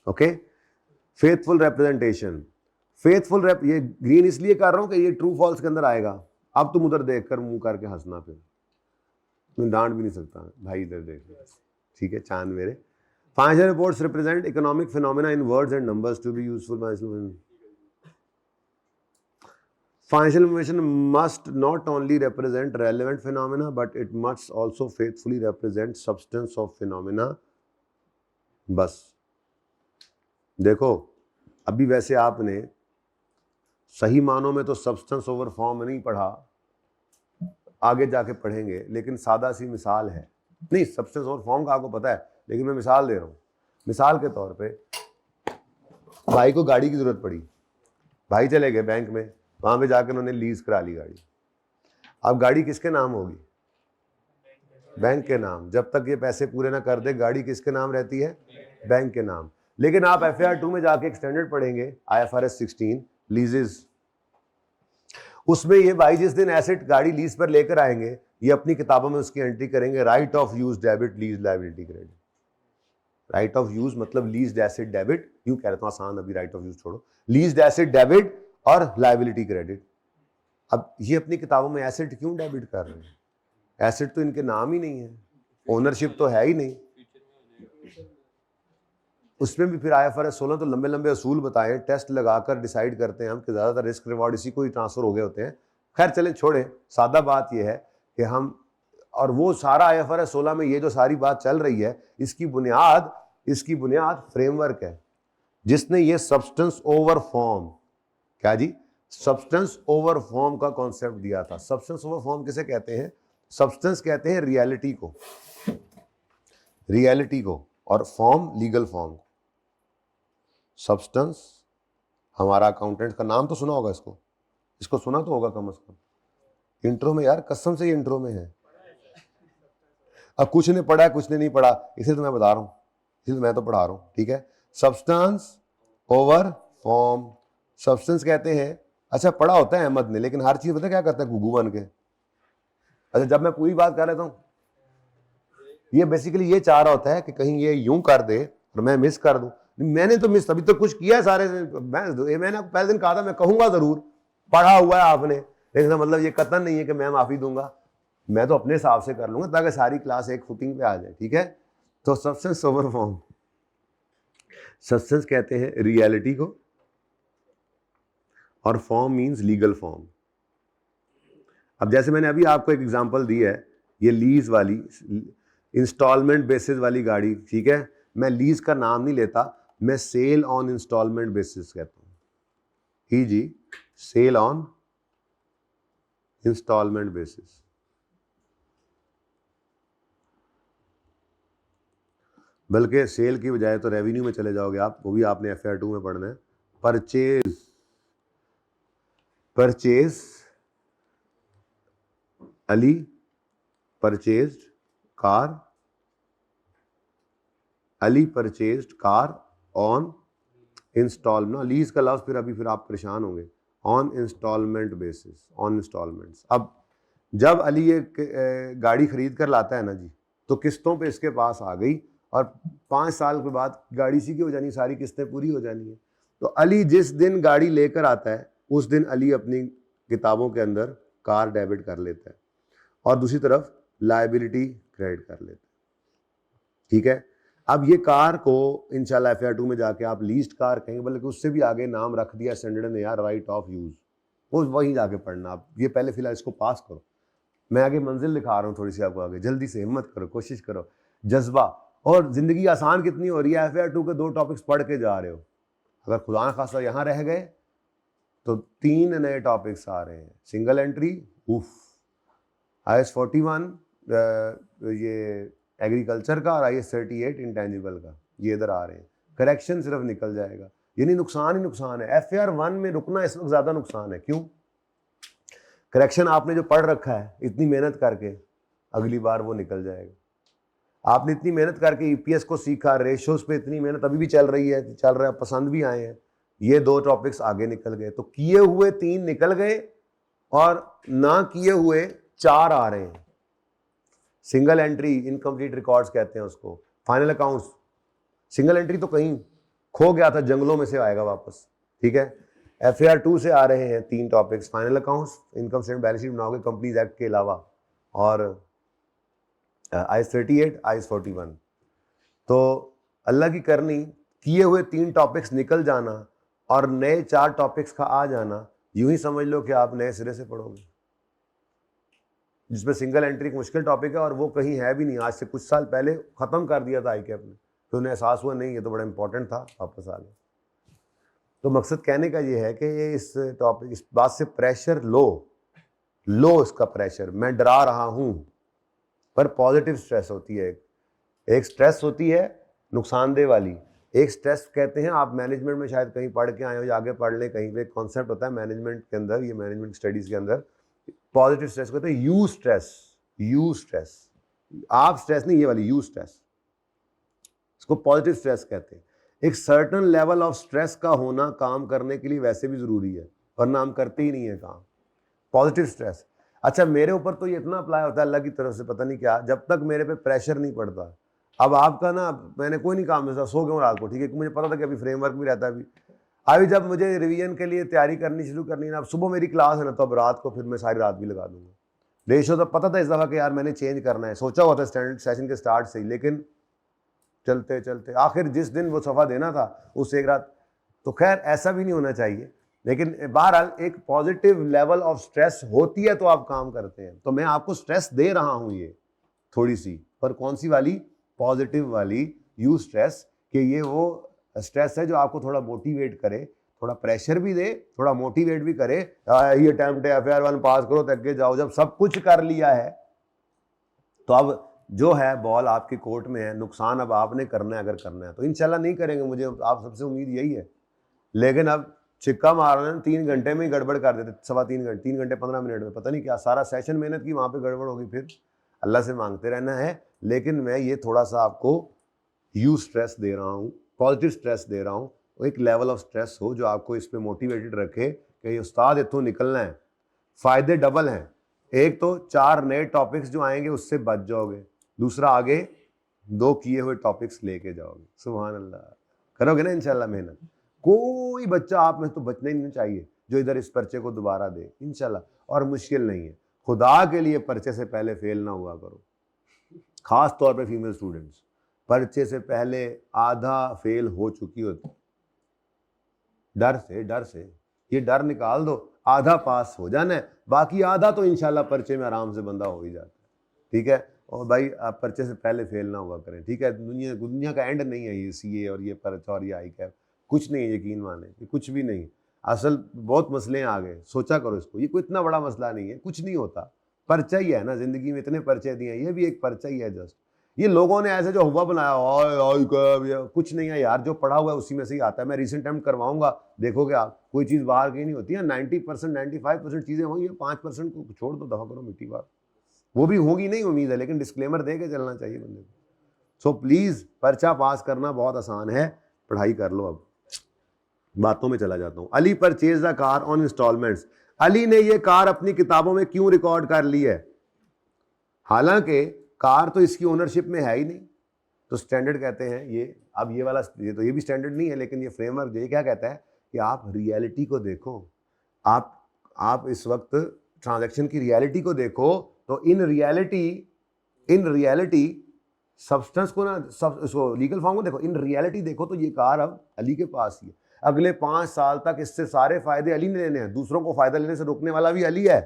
Okay, faithful representation. Faithful ये ग्रीन इसलिए कर रहा हूं कि ये ट्रू फॉल्स के अंदर आएगा। अब तुम उधर देखकर मुंह करके हंसना, फिर मैं डांट भी नहीं सकता भाई, इधर देख। ठीक है, चांद मेरे। Financial reports represent economic phenomena in words and numbers to be useful by financial information must not only represent relevant phenomena but it must also faithfully represent substance of phenomena। बस देखो, अभी वैसे आपने सही मानों में तो सब्सटेंस ओवर फॉर्म नहीं पढ़ा, आगे जाके पढ़ेंगे, लेकिन सादा सी मिसाल है। नहीं, सब्सटेंस ओवर फॉर्म का आपको पता है, लेकिन मैं मिसाल दे रहा हूँ। मिसाल के तौर पे भाई को गाड़ी की जरूरत पड़ी, भाई चले गए बैंक में, वहां पे जाकर उन्होंने लीज करा ली गाड़ी। अब गाड़ी किसके नाम होगी, बैंक के नाम। जब तक ये पैसे पूरे ना कर दे गाड़ी किसके नाम रहती है, बैंक के नाम। लेकिन आप FAR 2 में जाके एक स्टैंडर्ड पढ़ेंगे, IFRS 16 लीजेस, उसमें ये भाई जिस दिन एसेट गाड़ी लीज पर लेकर आएंगे, ये अपनी किताबों में उसकी एंट्री करेंगे, right of use debit lease liability credit. Right of use मतलब लीज्ड एसेट डेबिट, यूं कह रहा हूं आसान, अभी राइट ऑफ यूज छोड़ो, लीज्ड एसेट डेबिट और लायबिलिटी क्रेडिट। अब ये अपनी किताबों में एसेट क्यों डेबिट कर रहे हैं, एसेट तो इनके नाम ही नहीं है, ओनरशिप तो है ही नहीं। उसमें भी फिर IFRS 16 तो लंबे लंबे असूल बताए, टेस्ट लगाकर डिसाइड करते हैं हम कि ज़्यादातर रिस्क रिवॉर्ड इसी को ही ट्रांसफर हो गए होते हैं। खैर चले छोड़े, सादा बात यह है कि हम, और वो सारा IFRS 16 में ये जो सारी बात चल रही है, इसकी बुनियाद फ्रेमवर्क है, जिसने ये सब्सटेंस ओवर फॉर्म, क्या जी, सब्सटेंस ओवर फॉर्म का कॉन्सेप्ट दिया था। सब्सटेंस ओवर फॉर्म किसे कहते हैं, सब्सटेंस कहते हैं रियलिटी को, और फॉर्म लीगल फॉर्म। सब्सटेंस, हमारा अकाउंटेंट का नाम तो सुना होगा, इसको सुना तो होगा कम से कम इंट्रो में, यार कसम से ये इंट्रो में है। अब कुछ ने पढ़ा है कुछ ने नहीं पढ़ा, इसे तो मैं बता रहा हूं, इसे तो मैं तो पढ़ा रहा हूं। ठीक है, सब्सटेंस ओवर फॉर्म, सब्सटेंस कहते हैं, अच्छा पढ़ा होता है अहमद ने, लेकिन हर चीज पता क्या करता है, गुगू बन के। अच्छा जब मैं पूरी बात कर लेता हूं, ये बेसिकली ये चाह रहा होता है कि कहीं ये यूं कर दे और मैं मिस कर दूं। मैंने तो मिस अभी तो कुछ किया है सारे, मैंने पहले दिन कहा था मैं कहूंगा जरूर, पढ़ा हुआ है आपने, लेकिन मतलब ये कतन नहीं है कि मैं माफी दूंगा, मैं तो अपने हिसाब से कर लूंगा ताकि सारी क्लास एक फुटिंग पे आ जाए। ठीक है, तो सब्सटेंस ओवर फॉर्म, सब्सटेंस कहते हैं रियलिटी को, और फॉर्म मींस लीगल फॉर्म। अब जैसे मैंने अभी आपको एक एग्जांपल दी है, ये लीज वाली इंस्टॉलमेंट बेसिस वाली गाड़ी, ठीक है, मैं लीज का नाम नहीं लेता, मैं सेल ऑन इंस्टॉलमेंट बेसिस कहता हूं। ही जी, सेल ऑन इंस्टॉलमेंट बेसिस। बल्कि सेल की बजाय तो रेवेन्यू में चले जाओगे आप, वो भी आपने FAR 2 में पढ़ना है। Purchase Ali purchased car, Ali purchased car on instalment, lease का लफ्ज फिर आप परेशान होंगे, on instalment basis, on instalments. अब जब अली ये गाड़ी खरीद कर लाता है ना जी, तो किस्तों पे इसके पास आ गई, और 5 साल के बाद गाड़ी इसी की हो जानी, सारी किस्तें पूरी हो जानी है। तो अली जिस दिन गाड़ी लेकर आता है, उस दिन अली अपनी किताबों के अंदर कार डेबिट कर लेता है, और दूसरी तरफ लायबिलिटी क्रेडिट कर लेता है। ठीक है, अब ये कार को इंशाल्लाह FAR 2 में जाके आप लीज्ड कार कहेंगे, बल्कि उससे भी आगे नाम रख दिया स्टैंडर्ड ने यार, राइट ऑफ यूज, वो वहीं जाके पढ़ना। आप ये पहले फिलहाल इसको पास करो, मैं आगे मंजिल दिखा रहा हूँ थोड़ी सी आपको, आगे जल्दी से हिम्मत करो, कोशिश करो, जज्बा। और जिंदगी आसान कितनी हो रही है, FAR 2 के 2 टॉपिक्स पढ़ के जा रहे हो, अगर खुदा न खासा यहाँ रह गए तो 3 नए टॉपिक्स आ रहे हैं। सिंगल एंट्री, उफ, IS 41 ये एग्रीकल्चर का, और IS 38 इंटेंजिबल का, ये इधर आ रहे हैं। करेक्शन सिर्फ निकल जाएगा, यानी नुकसान ही नुकसान है। FAR 1 में रुकना इस वक्त ज्यादा नुकसान है। क्यों? करेक्शन आपने जो पढ़ रखा है इतनी मेहनत करके, अगली बार वो निकल जाएगा। आपने इतनी मेहनत करके ईपीएस को सीखा, रेशोज पे इतनी मेहनत अभी भी चल रही है, चल रहा है, पसंद भी आए हैं, ये 2 टॉपिक्स आगे निकल गए। तो किए हुए 3 निकल गए और ना किए हुए 4 आ रहे हैं। सिंगल एंट्री इनकम्प्लीट रिकॉर्ड्स कहते हैं उसको। फाइनल अकाउंट्स सिंगल एंट्री तो कहीं खो गया था, जंगलों में से आएगा वापस, ठीक है। FAR 2 से आ रहे हैं 3 topics, final accounts, income statement balance sheet बनाओगे कंपनीज एक्ट के अलावा, और IAS 38, IAS 41। तो अल्लाह की करनी, किए हुए 3 टॉपिक्स निकल जाना और नए 4 टॉपिक्स का आ जाना, यूं ही समझ लो कि आप नए सिरे से पढ़ोगे। जिसमें सिंगल एंट्री एक मुश्किल टॉपिक है और वो कहीं है भी नहीं, आज से कुछ साल पहले खत्म कर दिया था ICAP ने, तो उन्हें एहसास हुआ नहीं ये तो बड़ा इंपॉर्टेंट था, वापस आ गए। तो मकसद कहने का ये है कि ये इस टॉपिक, इस बात से प्रेशर लो इसका प्रेशर, मैं डरा रहा हूं, पर पॉजिटिव स्ट्रेस होती है। एक स्ट्रेस होती है नुकसानदेह वाली, एक स्ट्रेस कहते हैं, आप मैनेजमेंट में शायद कहीं पढ़ के आए हो या आगे पढ़ लें कहीं पे, एक कॉन्सेप्ट होता है मैनेजमेंट के अंदर, ये मैनेजमेंट स्टडीज के अंदर पॉजिटिव स्ट्रेस कहते हैं यू स्ट्रेस। आप स्ट्रेस नहीं, ये वाली यू स्ट्रेस, इसको पॉजिटिव स्ट्रेस कहते हैं। एक सर्टन लेवल ऑफ स्ट्रेस का होना काम करने के लिए वैसे भी जरूरी है, वरना हम करते ही नहीं है काम। पॉजिटिव स्ट्रेस, अच्छा मेरे ऊपर तो ये इतना अप्लाई होता है अल्लाह की तरफ से, पता नहीं क्या, जब तक मेरे पे प्रेशर नहीं पड़ता। अब आपका ना, मैंने कोई नहीं काम में सो गया रात को, ठीक है, मुझे पता था कि अभी फ्रेमवर्क भी रहता है। अभी जब मुझे रिवीजन के लिए तैयारी करनी शुरू करनी है ना, अब सुबह मेरी क्लास है ना, तो अब रात को फिर मैं सारी रात भी लगा दूंगा। रेशो तो पता था इस दफ़ा कि यार मैंने चेंज करना है, सोचा हुआ था स्टैंडर्ड सेशन के स्टार्ट से ही, लेकिन चलते चलते आखिर जिस दिन वो सफ़ा देना था उस एक रात, तो खैर ऐसा भी नहीं होना चाहिए। लेकिन बहरहाल एक पॉजिटिव लेवल ऑफ स्ट्रेस होती है तो आप काम करते हैं। तो मैं आपको स्ट्रेस दे रहा हूं ये थोड़ी सी, पर कौन सी वाली? पॉजिटिव वाली, यू स्ट्रेस, कि ये वो स्ट्रेस है जो आपको थोड़ा मोटिवेट करे, थोड़ा प्रेशर भी दे, थोड़ा मोटिवेट भी करे। ये अटेम्प्ट है, FAR 1 पास करो तो आगे जाओ। जब सब कुछ कर लिया है तो अब जो है बॉल आपके कोर्ट में है, नुकसान अब आपने करना है। अगर करना है तो इंशाल्लाह नहीं करेंगे, मुझे आप सबसे उम्मीद यही है। लेकिन अब छिक्का मारना 3 घंटे में ही गड़बड़ कर देते, 3 घंटे 15 मिनट में, पता नहीं क्या सारा सेशन मेहनत की, वहाँ पे गड़बड़ होगी। फिर अल्लाह से मांगते रहना है। लेकिन मैं ये थोड़ा सा आपको यू स्ट्रेस दे रहा हूँ, पॉजिटिव स्ट्रेस दे रहा हूँ, एक लेवल ऑफ स्ट्रेस हो जो आपको इस पर मोटिवेटेड रखे कि उस्ताद इतों निकलना है। फ़ायदे डबल हैं, एक तो 4 नए टॉपिक्स जो आएंगे उससे बच जाओगे, दूसरा आगे 2 किए हुए टॉपिक्स लेके जाओगे। सुभान अल्लाह, करोगे ना इंशाल्लाह मेहनत। कोई बच्चा आप में तो बचना ही नहीं चाहिए जो इधर इस पर्चे को दोबारा दे इंशाल्लाह। और मुश्किल नहीं है, खुदा के लिए पर्चे से पहले फेल ना हुआ करो, खास तौर पे फीमेल स्टूडेंट्स। पर्चे से पहले आधा फेल हो चुकी होती, डर से ये डर निकाल दो, आधा पास हो जाना है, बाकी आधा तो इंशाल्लाह पर्चे में आराम से बंदा हो ही जाता है। ठीक है, और भाई आप पर्चे से पहले फेल ना हुआ करें, ठीक है। दुनिया का एंड नहीं है ये CA और ये पर्चा और ये ICAP, कुछ नहीं है, यकीन माने, ये कुछ भी नहीं। असल बहुत मसले आ गए, सोचा करो इसको, ये कोई इतना बड़ा मसला नहीं है, कुछ नहीं होता, पर्चा ही है ना। जिंदगी में इतने पर्चे दिए, ये भी एक पर्चा ही है जस्ट। ये लोगों ने ऐसे जो हुआ बनाया, कुछ नहीं है यार, जो पढ़ा हुआ है उसी में से ही आता है। मैं रीसेंट अटेम्प्ट करवाऊंगा, देखोगे आप, कोई चीज़ बाहर की नहीं होती है। 90% 95% चीज़ें वही है, 5% को छोड़ दो, दफा करो मिट्टी बात, वो भी होगी नहीं उम्मीद है, लेकिन डिस्क्लेमर दे के चलना चाहिए बंदे को। सो प्लीज़, पर्चा पास करना बहुत आसान है, पढ़ाई कर लो। अब बातों में चला जाता हूँ। Ali purchase the car on instalments. Ali ने ये कार अपनी किताबों में क्यों रिकॉर्ड कर ली है? हालांकि कार तो इसकी ओनरशिप में है ही नहीं। तो स्टैंडर्ड कहते हैं ये, अब ये वाला ये भी स्टैंडर्ड नहीं है, लेकिन ये फ्रेमवर्क ये क्या कहता है कि आप रियलिटी को देखो, आप इस वक्त ट्रांजैक्शन की रियलिटी को देखो। तो इन रियलिटी सब्सटेंस को ना, इसको लीगल फॉर्म को देखो, इन रियलिटी देखो तो ये कार अब अली के पास ही है। अगले 5 साल तक इससे सारे फायदे अली ने लेने हैं, दूसरों को फायदा लेने से रोकने वाला भी अली है।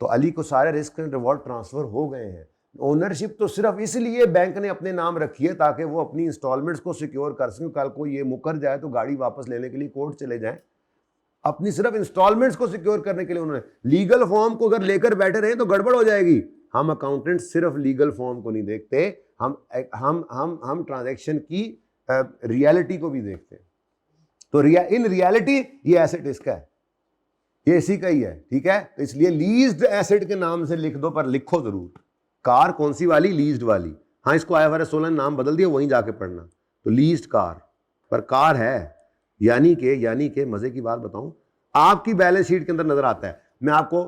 तो अली को सारे रिस्क एंड रिवॉर्ड ट्रांसफर हो गए हैं। ओनरशिप तो सिर्फ इसलिए बैंक ने अपने नाम रखी है ताकि वो अपनी इंस्टॉलमेंट्स को सिक्योर कर सकें। कल को ये मुकर जाए तो गाड़ी वापस लेने के लिए कोर्ट चले जाएं, अपनी सिर्फ इंस्टॉलमेंट्स को सिक्योर करने के लिए उन्होंने। लीगल फॉर्म को अगर लेकर बैठे रहे तो गड़बड़ हो जाएगी। हम अकाउंटेंट सिर्फ लीगल फॉर्म को नहीं देखते, हम ट्रांजैक्शन की रियलिटी को भी देखते हैं। तो इन रियलिटी ये एसेट इसका है, ये इसी का ही है, ठीक है। तो इसलिए लीज्ड एसेट के नाम से लिख दो, पर लिखो जरूर कार कौन सी वाली, लीज्ड वाली। हाँ, इसको IFRS 16 ने नाम बदल दिया, वहीं जाके पढ़ना। तो लीज्ड कार, पर कार है, यानी के मजे की बात बताऊं, आपकी बैलेंस शीट के अंदर नजर आता है। मैं आपको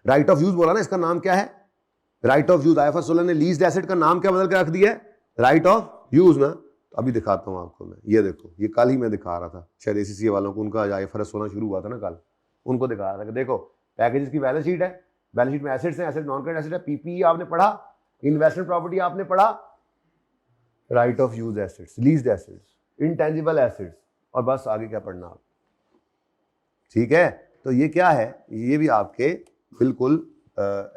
राइट ऑफ यूज बोला ना, इसका नाम क्या है, राइट ऑफ यूज। IFRS 16 ने लीज्ड एसेट का नाम क्या बदल के रख दिया है, राइट ऑफ यूज ना। तो अभी दिखाता हूं आपको मैं, ये देखो, ये कल ही मैं दिखा रहा था शायद ACCA वालों को, उनका IFRS 16 शुरू हुआ था ना कल, उनको दिखा रहा था कि देखो पैकेजेस की बैलेंस शीट है, बैलेंस शीट में एसेट्स हैं, एसेट नॉन करेंट एसेट है, PPE आपने पढ़ा, इन्वेस्टमेंट प्रॉपर्टी आपने पढ़ा, right of use assets, leased assets, intangible assets, और बस आगे क्या पढ़ना आप, ठीक है। तो ये क्या है, ये भी आपके बिल्कुल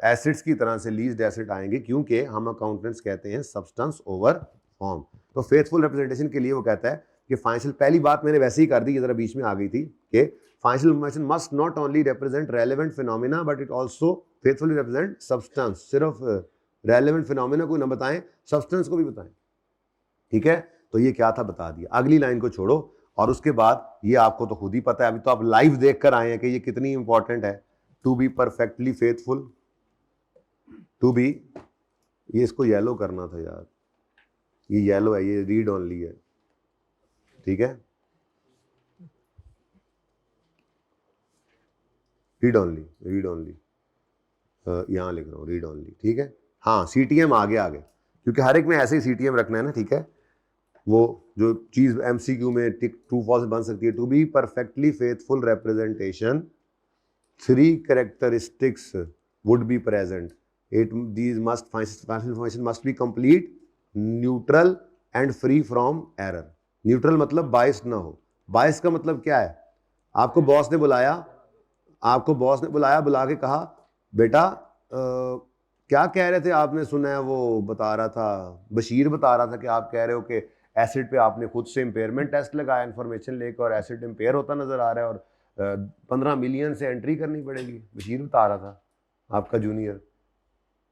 एसेट्स की तरह से लीज्ड एसेट आएंगे, क्योंकि हम अकाउंटेंट्स कहते हैं सब्सटेंस ओवर फॉर्म। तो फेथफुल रिप्रेजेंटेशन के लिए वो कहता है कि फाइनेंशियल, पहली बात मैंने वैसे ही कर दी, ये जरा बीच में आ गई थी, कि financial information must not only represent relevant phenomena but it also faithfully represent substance. सिर्फ रेलेवेंट फिनोमिना को ना बताएं, सब्सटेंस को भी बताएं, ठीक है। तो ये क्या था बता दिया, अगली लाइन को छोड़ो, और उसके बाद ये आपको तो खुद ही पता है, अभी तो आप लाइव देख कर आए हैं कि ये कितनी इंपॉर्टेंट है। To be perfectly faithful, to be, ये इसको येलो करना था यार, ये येलो है, ये रीड ओनली है, ठीक है, रीड ओनली, रीड ओनली, यहां लिख रहा हूं रीड ओनली, ठीक है। हाँ, CTM आगे आगे, क्योंकि हर एक में ऐसे ही CTM रखना है ना, ठीक है। वो जो चीज MCQ में टिक ट्रू फॉल्स बन सकती है, to be perfectly faithful representation 3 characteristics would be present, it these must financial information must be complete, neutral and free from error. Neutral मतलब बायस ना हो। बायस का मतलब क्या है, आपको बॉस ने बुलाया, बुला के कहा बेटा क्या कह रहे थे आपने, सुना है वो बता रहा था, बशीर बता रहा था कि आप कह रहे हो कि एसिड पे आपने खुद से इम्पेयरमेंट टेस्ट लगाया इन्फॉर्मेशन लेकर, और एसिड इम्पेयर होता नजर आ रहा है, और 15 मिलियन से एंट्री करनी पड़ेगी। बशीर बता रहा था, आपका जूनियर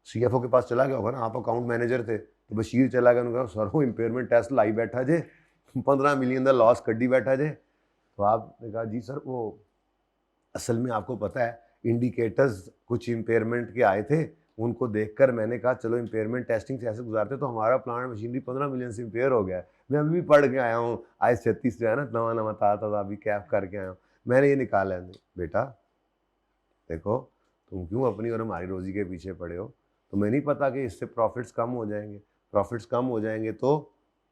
CFO के पास चला गया होगा ना, आप अकाउंट मैनेजर थे, तो बशीर चला गया, उन्होंने कहा सर वो इम्पेयरमेंट टेस्ट लाई बैठा जे 15 मिलियन का लॉस कड्डी बैठा जे। तो आपने कहा जी सर, वो असल में आपको पता है इंडिकेटर्स कुछ इम्पेयरमेंट के आए थे, उनको देखकर मैंने कहा चलो इम्पेयरमेंट टेस्टिंग से ऐसे गुजारते, तो हमारा प्लांट मशीनरी 15 मिलियन से इम्पेयर हो गया है। मैं अभी भी पढ़ के आया हूँ, IS 36 जो है ना, नवा था अभी कैप करके आया हूँ, मैंने ये निकाला है। बेटा देखो, तुम क्यों अपनी और हमारी रोजी के पीछे पड़े हो, तुम्हें नहीं पता कि इससे प्रॉफिट्स कम हो जाएंगे, प्रॉफिट्स कम हो जाएंगे तो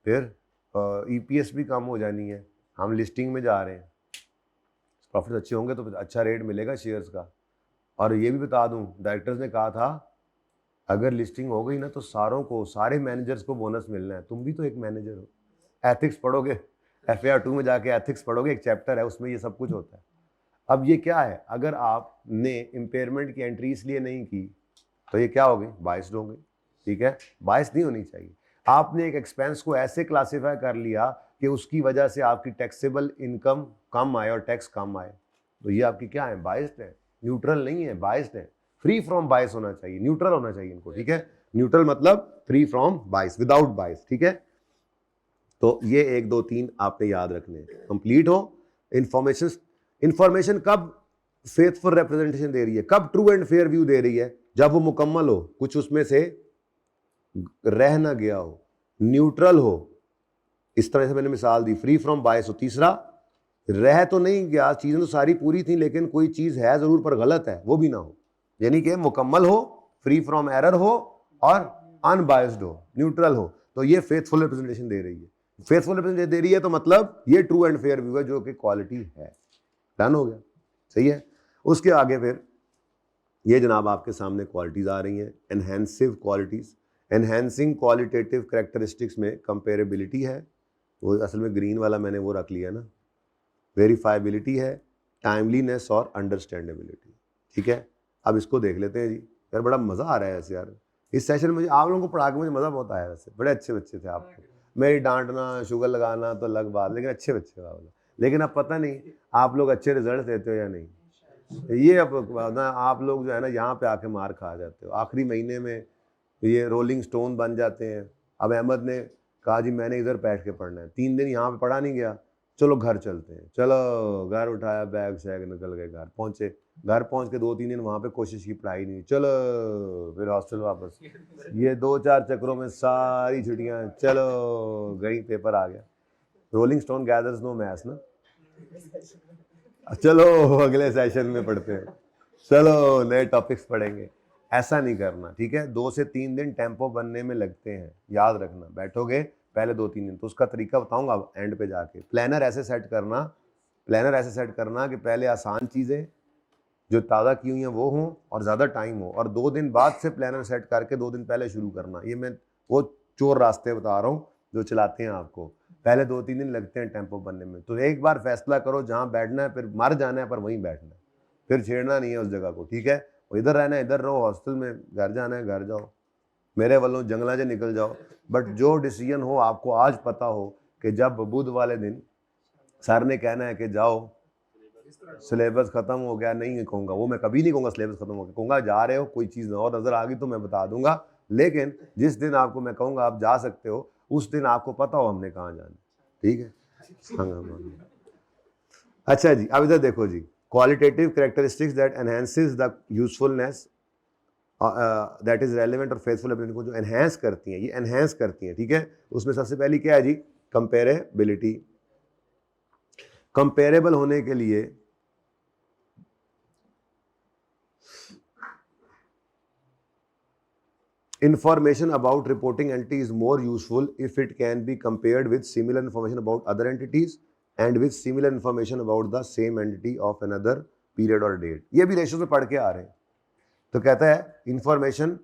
फिर EPS भी कम हो जानी है, हम लिस्टिंग में जा रहे हैं, प्रॉफिट अच्छे होंगे तो अच्छा रेट मिलेगा शेयर्स का। और ये भी बता दूं, डायरेक्टर्स ने कहा था अगर लिस्टिंग हो गई ना तो सारे मैनेजर्स को बोनस मिलना है। तुम भी तो एक मैनेजर हो, एथिक्स पढ़ोगे, FAR 2 में जाके एथिक्स पढ़ोगे, एक चैप्टर है उसमें ये सब कुछ होता है। अब ये क्या है, अगर आपने इम्पेयरमेंट की एंट्री इसलिए नहीं की तो ये क्या हो गई, बायस्ड हो गई, ठीक है। बायस नहीं होनी चाहिए। आपने एक एक्सपेंस को ऐसे क्लासिफाई कर लिया कि उसकी वजह से आपकी टैक्सेबल इनकम कम आए और टैक्स कम आए, तो ये आपकी क्या है, बायस्ड है, न्यूट्रल नहीं है, बायस्ड है। फ्री फ्रॉम बायस होना चाहिए, न्यूट्रल होना चाहिए इनको, ठीक है। न्यूट्रल मतलब फ्री फ्रॉम बायस, विदाउट बायस, ठीक है। तो ये 1 2 3 आपने याद रखने हैं, कंप्लीट हो। इंफॉर्मेशन कब फेथफुल रिप्रेजेंटेशन दे रही है, कब ट्रू एंड फेयर व्यू दे रही है, जब वो मुकम्मल हो, कुछ उसमें से रह ना गया हो, न्यूट्रल हो, इस तरह से मैंने मिसाल दी, फ्री फ्रॉम बायस हो, तीसरा रह तो नहीं गया, चीजें तो सारी पूरी थी लेकिन कोई चीज है जरूर पर गलत है, वो भी ना हो, यानी कि मुकम्मल हो, फ्री फ्रॉम एरर हो और अनबायस्ड हो, न्यूट्रल हो। तो ये फेथफुल रिप्रेजेंटेशन दे रही है। फेथफुल रिप्रेजेंटेशन दे रही है तो मतलब ये ट्रू एंड फेयर व्यू है, जो कि क्वालिटी है। डन हो गया, सही है। उसके आगे फिर ये जनाब आपके सामने क्वालिटीज आ रही हैं, एनहेंसिव क्वालिटीज। एनहेंसिंग क्वालिटेटिव कैरेक्टरिस्टिक्स में कंपेरेबिलिटी है, वो असल में ग्रीन वाला मैंने वो रख लिया ना, वेरीफाइबिलिटी है, टाइमलीनेस और अंडरस्टैंडेबिलिटी, ठीक है। अब इसको देख लेते हैं जी। यार बड़ा मज़ा आ रहा है ऐसे यार, इस सेशन में आप लोगों को पढ़ा के मुझे मज़ा बहुत आया, वैसे बड़े अच्छे बच्चे थे आप। मेरी डांटना शुगर लगाना तो अलग बात, लेकिन अच्छे बच्चे थे आप। लेकिन अब पता नहीं आप लोग अच्छे रिजल्ट देते हो या नहीं, ये अब ना आप लोग जो है ना यहाँ पे आके मार खा जाते हो, आखिरी महीने में ये रोलिंग स्टोन बन जाते हैं। अब अहमद ने कहा जी मैंने इधर बैठ के पढ़ना है, 3 दिन यहाँ पे पढ़ा नहीं गया, चलो घर चलते हैं, चलो घर उठाया, बैग शैग, निकल गए, घर पहुंचे। घर पहुंच के 2-3 दिन वहां पे कोशिश की, पढ़ाई नहीं, चलो फिर हॉस्टल वापस। ये 2-4 चक्रों में सारी छुट्टियां, चलो गई, पेपर आ गया। Rolling stone gathers no maths ना, चलो अगले सेशन में पढ़ते हैं, चलो नए टॉपिक्स पढ़ेंगे। ऐसा नहीं करना, ठीक है। 2 से 3 दिन टेम्पो बनने में लगते हैं, याद रखना। बैठोगे पहले 2-3 दिन, तो उसका तरीका बताऊंगा एंड पे जाके। प्लानर ऐसे सेट करना कि पहले आसान चीज़ें जो ताज़ा की हुई हैं वो हों और ज़्यादा टाइम हो, और 2 दिन बाद से प्लानर सेट करके 2 दिन पहले शुरू करना। ये मैं वो चोर रास्ते बता रहा हूँ जो चलाते हैं आपको। पहले 2-3 दिन लगते हैं टेम्पो बनने में, तो एक बार फैसला करो जहाँ बैठना है, फिर मर जाना है पर वहीं बैठना है, फिर छेड़ना नहीं है उस जगह को, ठीक है। इधर रहना है इधर रहो, हॉस्टल में घर जाना है घर जाओ, मेरे वालों जंगला से निकल जाओ। बट जो डिसीजन हो, आपको आज पता हो कि जब बुध वाले दिन सर ने कहना है कि जाओ सिलेबस खत्म हो गया, नहीं कहूँगा वो, मैं कभी नहीं कहूँगा सिलेबस खत्म हो गया, कहूँगा जा रहे हो, कोई चीज़ और नज़र आ गई तो मैं बता दूंगा। लेकिन जिस दिन आपको मैं कहूँगा आप जा सकते हो, उस दिन आपको पता हो हमने कहाँ जाना, ठीक है। अच्छा जी, अब इधर देखो जी, qualitative characteristics that enhances the usefulness that is relevant और फेथफुल एबिलिटी को जो एनहेंस करती हैं, ये एनहेंस करती हैं, ठीक है। उसमें सबसे पहली क्या है जी, कंपेरेबिलिटी। कंपेरेबल होने के लिए information about reporting entity is more useful if it can be compared with similar information about other entities and with similar information about the same entity of another period or date। ये भी ratio में पढ़ के आ रहे हैं। तो कहता है इंफॉर्मेशन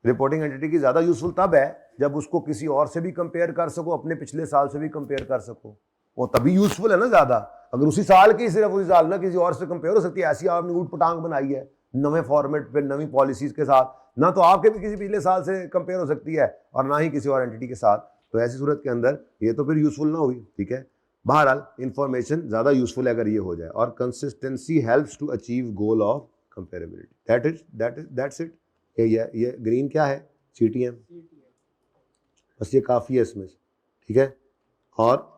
रिपोर्टिंग एंटिटी की ज़्यादा यूजफुल तब है जब उसको किसी और से भी कंपेयर कर सको, अपने पिछले साल से भी कंपेयर कर सको, वो तभी यूजफुल है ना ज़्यादा। अगर उसी साल की सिर्फ उसी साल ना किसी और से कंपेयर हो सकती है, ऐसी आपने ऊट पटांग बनाई है नवे फॉर्मेट पे नवी पॉलिसीज के साथ, ना तो आपके भी किसी पिछले साल से कंपेयर हो सकती है और ना ही किसी और एंटिटी के साथ। तो ऐसी सूरत के अंदर ये तो फिर यूजफुल ना हुई, ठीक है। बहरहाल इंफॉर्मेशन ज़्यादा यूजफुल है अगर ये हो जाए, और consistency helps to achieve goal of comparability. That's it. ये ग्रीन क्या है, CTM, बस ये काफ़ी है इसमें, ठीक है। और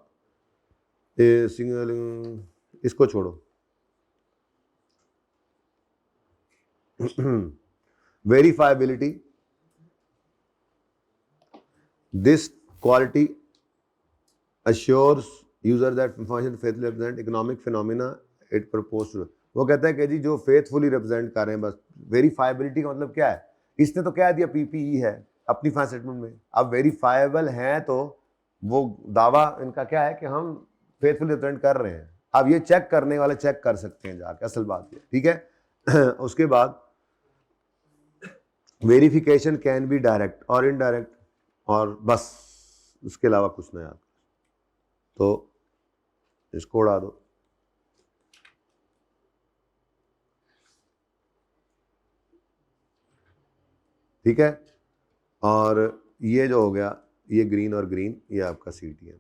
सिंगल इसको छोड़ो। Verifiability, this quality assures user that information faithfully represent economic phenomena it proposed to। वो कहता है कि जी जो फेथफुली रिप्रेजेंट कर रहे हैं, बस वेरीफाइबिलिटी का मतलब क्या है, इसने तो कह दिया PPE है अपनी फाइनेंस स्टेटमेंट में, अब वेरीफाइबल है तो वो दावा इनका क्या है कि हम फेथफुली रिप्रेजेंट कर रहे हैं। अब ये चेक करने वाले चेक कर सकते हैं जाके, असल बात ये, ठीक है। उसके बाद वेरिफिकेशन कैन बी डायरेक्ट और इनडायरेक्ट, और बस उसके अलावा कुछ ना याद, तो इसको उड़ा दो। ठीक है, और ये जो हो गया ये ग्रीन और ग्रीन, ये आपका CTM।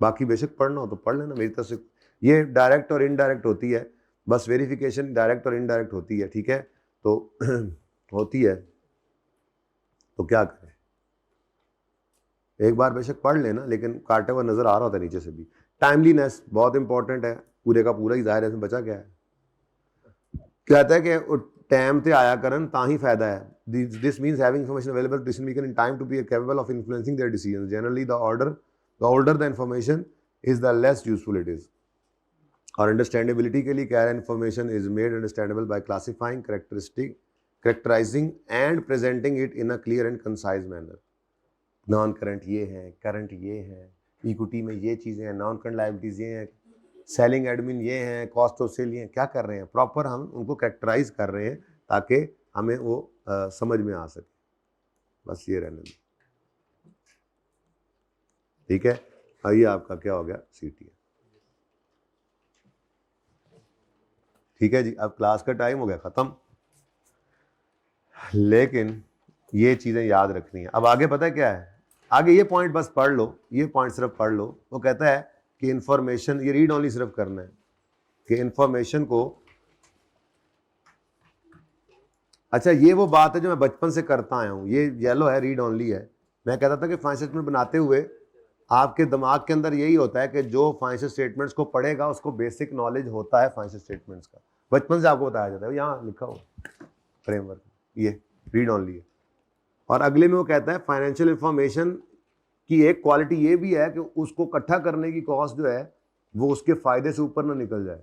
बाकी बेशक पढ़ना हो तो पढ़ लेना, मेरी तरफ से ये डायरेक्ट और इनडायरेक्ट होती है, बस वेरिफिकेशन डायरेक्ट और इनडायरेक्ट होती है, ठीक है। तो होती है तो क्या करें, एक बार बेशक पढ़ लेना, लेकिन काटे हुआ नजर आ रहा होता है नीचे से भी। टाइमलीनेस बहुत इंपॉर्टेंट है, पूरे का पूरा ही जाहिर है, इसमें बचा क्या है, कहता है कि टाइम से आया करन ता ही फायदा है। This means having information available decision maker in time to be capable of influencing their decisions. Generally the older the information is the less useful it is। और अंडरस्टैंडेबिलिटी के लिए कह रहा है information is made understandable by classifying characterising and presenting it in a clear and concise manner. Non current ये है, current ये है, इक्विटी में ये चीज़ें हैं, नॉन करंट लायबिलिटीज ये हैं, सेलिंग एडमिन ये हैं, कॉस्ट ऑफ सेल ये हैं, क्या कर रहे हैं, प्रॉपर हम उनको कैरेक्टराइज कर रहे हैं ताकि हमें वो समझ में आ सके, बस ये रहने दें, ठीक है। ये आपका क्या हो गया, CTM, ठीक है जी। अब क्लास का टाइम हो गया ख़त्म, लेकिन ये चीज़ें याद रखनी है। अब आगे पता है क्या है, आगे ये पॉइंट बस पढ़ लो, ये पॉइंट सिर्फ पढ़ लो। वो कहता है कि इंफॉर्मेशन, ये रीड ओनली सिर्फ करना है कि इंफॉर्मेशन को, अच्छा ये वो बात है जो मैं बचपन से करता आया हूँ, ये येलो है रीड ओनली है। मैं कहता था कि फाइनेंस स्टेटमेंट बनाते हुए आपके दिमाग के अंदर यही होता है कि जो फाइनेंशियल स्टेटमेंट्स को पढ़ेगा उसको बेसिक नॉलेज होता है फाइनेंशियल स्टेटमेंट्स का, बचपन से आपको बताया जाता है, यहाँ लिखा हो फ्रेमवर्क, ये रीड ऑनली है। और अगले में वो कहता है फाइनेंशियल इंफॉर्मेशन की एक क्वालिटी ये भी है कि उसको इकट्ठा करने की कॉस्ट जो है वो उसके फायदे से ऊपर ना निकल जाए।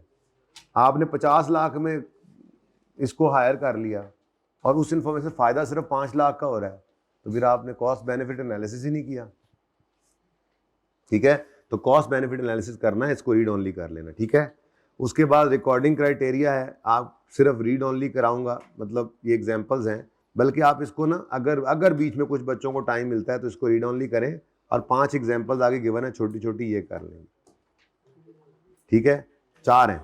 आपने 50 लाख में इसको हायर कर लिया और उस इंफॉर्मेशन फायदा सिर्फ 5 लाख का हो रहा है, तो फिर आपने कॉस्ट बेनिफिट एनालिसिस ही नहीं किया। ठीक है, तो कॉस्ट बेनिफिट एनालिसिस करना है, इसको रीड ओनली कर लेना। ठीक है, उसके बाद रिकॉर्डिंग क्राइटेरिया है, आप सिर्फ रीड ओनली कराऊंगा, मतलब ये एग्जांपल्स हैं, बल्कि आप इसको ना अगर बीच में कुछ बच्चों को टाइम मिलता है तो इसको रीड ओनली करें और 5 एग्जांपल्स आगे गिवन है छोटी छोटी, ये कर लेंगे। ठीक है, 4 हैं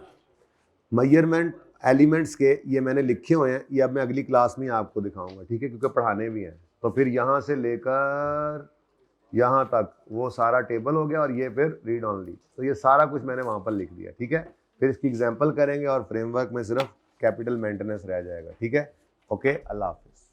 मेजरमेंट एलिमेंट्स के, ये मैंने लिखे हुए हैं, ये अब मैं अगली क्लास में आपको दिखाऊंगा। ठीक है, क्योंकि पढ़ाने भी हैं, तो फिर यहाँ से लेकर यहाँ तक वो सारा टेबल हो गया और ये फिर रीड ऑनली, तो ये सारा कुछ मैंने वहाँ पर लिख दिया। ठीक है, फिर इसकी एग्जांपल करेंगे और फ्रेमवर्क में सिर्फ कैपिटल मेंटेनेंस रह जाएगा। ठीक है, ओके, अल्लाह हाफिज़।